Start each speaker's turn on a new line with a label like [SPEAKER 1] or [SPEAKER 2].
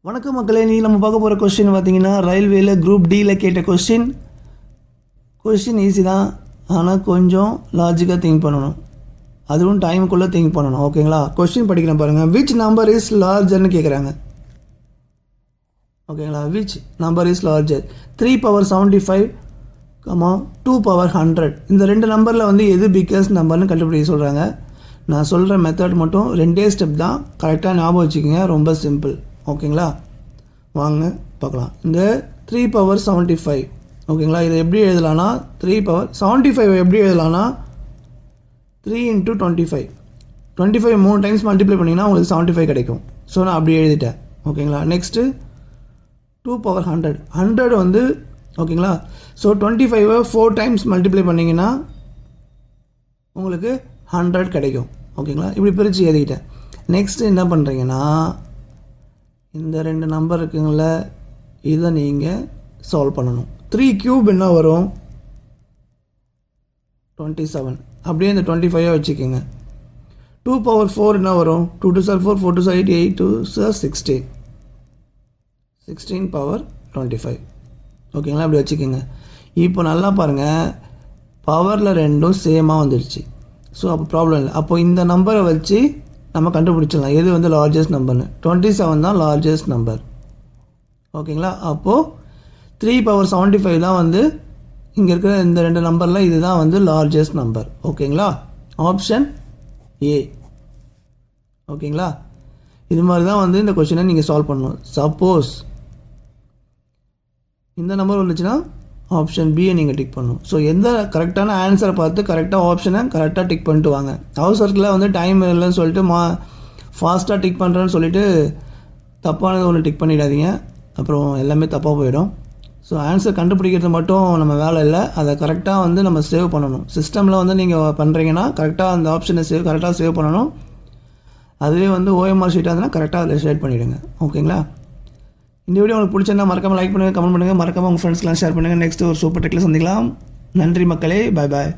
[SPEAKER 1] வணக்கம் மக்களே, நீ நம்ம பார்க்க போகிற கொஸ்டின் பார்த்தீங்கன்னா ரயில்வேல குரூப் டியில் கேட்ட கொஸ்டின் ஈஸி தான். ஆனால் கொஞ்சம் லாஜிக்காக திங்க் பண்ணணும், அதுவும் டைமுக்குள்ளே திங்க் பண்ணணும். ஓகேங்களா? கொஸ்டின் படிக்கிறேன் பாருங்கள். விச் நம்பர் இஸ் லார்ஜர்னு கேட்குறாங்க. ஓகேங்களா? Which number is larger? 3/75, 2/100. இந்த ரெண்டு நம்பரில் வந்து எது பிக்கஸ்ட் நம்பர்னு கண்டுபிடிக்க சொல்கிறாங்க. நான் சொல்கிற மெத்தட் மட்டும் 2 ஸ்டெப் தான், கரெக்டாக ஞாபகம் வச்சுக்கோங்க. ரொம்ப சிம்பிள். ஓகேங்களா? வாங்க பார்க்கலாம். இந்த 3/75. ஓகேங்களா? இதை எப்படி எழுதலான்னா 3/75 எப்படி எழுதலான்னா 3 × 25. 25 3 டைம்ஸ் மல்டிப்ளை பண்ணிங்கன்னா உங்களுக்கு 75 கிடைக்கும். ஸோ நான் அப்படி எழுதிட்டேன். ஓகேங்களா? நெக்ஸ்ட்டு 2/100. 100 வந்து ஓகேங்களா? ஸோ 25 4 டைம்ஸ் மல்டிப்ளை பண்ணிங்கன்னா உங்களுக்கு 100 கிடைக்கும். ஓகேங்களா? இப்படி பிரித்து எழுதிக்கிட்டேன். நெக்ஸ்ட்டு என்ன பண்ணுறீங்கன்னா, இந்த ரெண்டு நம்பர் இருக்குங்கள, இதை நீங்கள் சால்வ் பண்ணணும். 3³ என்ன வரும்? 27. அப்படியே இந்த 25 வச்சுக்கோங்க. 2/4 என்ன வரும்? 2 2 4, 4 2 8, 8 2 16. 16/25. ஓகேங்களா? அப்படி வச்சுக்கோங்க. இப்போ நல்லா பாருங்கள், பவரில் ரெண்டும் சேமாக வந்துடுச்சு. ஸோ அப்போ ப்ராப்ளம் இல்லை. அப்போ இந்த நம்பரை வச்சு நம்ம கண்டுபிடிச்சிடலாம் எது வந்து லார்ஜஸ்ட் நம்பர்னு. 27 தான் லார்ஜஸ்ட் நம்பர். ஓகேங்களா? அப்போது 3/75 தான் வந்து இங்கே இருக்கிற இந்த ரெண்டு நம்பரில் இதுதான் வந்து லார்ஜஸ்ட் நம்பர். ஓகேங்களா? Option A. ஓகேங்களா? இது மாதிரி தான் வந்து இந்த கொஸ்டினை நீங்கள் சால்வ் பண்ணணும். சப்போஸ் இந்த நம்பர் வந்துச்சுன்னா ஆப்ஷன் பியை நீங்கள் டிக் பண்ணணும். ஸோ எந்த கரெக்டான ஆன்சரை பார்த்து கரெக்டாக ஆப்ஷனை கரெக்டாக டிக் பண்ணிட்டு வாங்க. அவசரத்தில் வந்து டைம் இல்லைன்னு சொல்லிட்டு ஃபாஸ்ட்டாக டிக் பண்ணுறேன்னு சொல்லிவிட்டு தப்பானது ஒன்று டிக் பண்ணிடாதீங்க, அப்புறம் எல்லாமே தப்பாக போயிடும். ஸோ ஆன்சர் கண்டுபிடிக்கிறது மட்டும் நம்ம வேலை இல்லை, அதை கரெக்டாக வந்து நம்ம சேவ் பண்ணணும். சிஸ்டமில் வந்து நீங்கள் பண்ணுறீங்கன்னா கரெக்டாக அந்த ஆப்ஷனை கரெக்டாக சேவ் பண்ணணும். அதுவே வந்து OMR ஷீட்டாக இருந்ததுன்னா கரெக்டாக அதில் ஷேர் பண்ணிவிடுங்க. ஓகேங்களா? இந்த வீடியோ உங்களுக்கு பிடிச்சிருந்தா மறக்காமல் லைக் பண்ணுங்கள், கமெண்ட் பண்ணுங்கள், மறக்காமல் உங்கள் ஃப்ரெண்ட்ஸ்க்கெலாம் ஷேர் பண்ணுங்கள். நெக்ஸ்ட்டு ஒரு சூப்பர் டெக்கில் சந்திக்கலாம். நன்றி மக்களே. பாய் பாய்.